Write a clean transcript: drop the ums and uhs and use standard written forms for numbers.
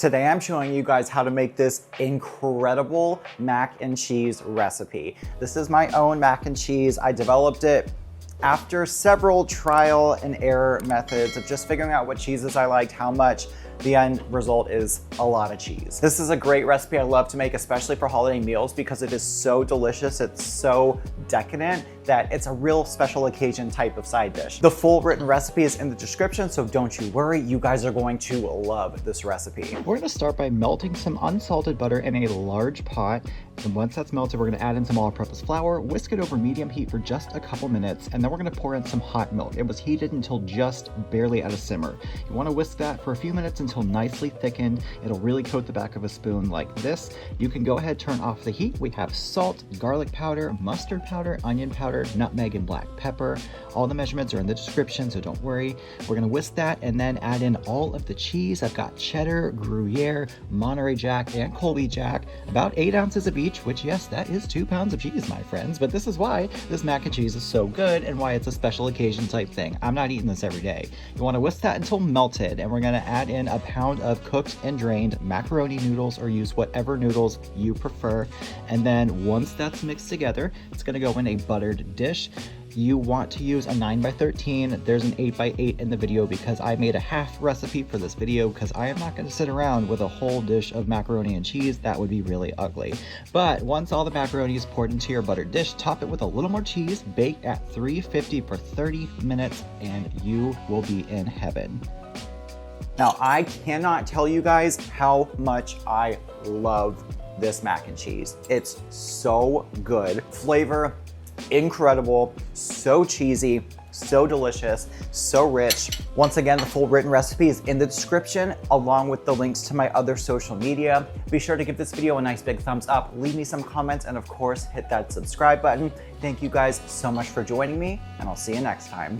Today I'm showing you guys how to make this incredible mac and cheese recipe. This is my own mac and cheese. I developed it after several trial and error methods of just figuring out what cheeses I liked, how much. The end result is a lot of cheese. This is a great recipe I love to make, especially for holiday meals, because it is so delicious, it's so decadent that it's a real special occasion type of side dish. The full written recipe is in the description, so don't you worry, you guys are going to love this recipe. We're gonna start by melting some unsalted butter in a large pot. And once that's melted, we're gonna add in some all-purpose flour, whisk it over medium heat for just a couple minutes, and then we're gonna pour in some hot milk. It was heated until just barely at a simmer. You wanna whisk that for a few minutes until nicely thickened. It'll really coat the back of a spoon like this. You can go ahead, turn off the heat. We have salt, garlic powder, mustard powder, onion powder, nutmeg, and black pepper. All the measurements are in the description, so don't worry. We're gonna whisk that and then add in all of the cheese. I've got Cheddar, Gruyere, Monterey Jack, and Colby Jack, about 8 ounces of each, which yes, that is 2 pounds of cheese, my friends. But this is why this mac and cheese is so good and why it's a special occasion type thing. I'm not eating this every day. You wanna whisk that until melted, and we're gonna add in a pound of cooked and drained macaroni noodles, or use whatever noodles you prefer. And then once that's mixed together, it's gonna go in a buttered dish. You want to use a 9x13. There's an 8x8 in the video because I made a half recipe for this video because I am not going to sit around with a whole dish of macaroni and cheese. That would be really ugly. But once all the macaroni is poured into your buttered dish, top it with a little more cheese, bake at 350 for 30 minutes, and you will be in heaven. Now, I cannot tell you guys how much I love this mac and cheese. It's so good. Flavor, incredible, so cheesy, so delicious, so rich. Once again, the full written recipe is in the description, along with the links to my other social media. Be sure to give this video a nice big thumbs up, leave me some comments, and of course, hit that subscribe button. Thank you guys so much for joining me, and I'll see you next time.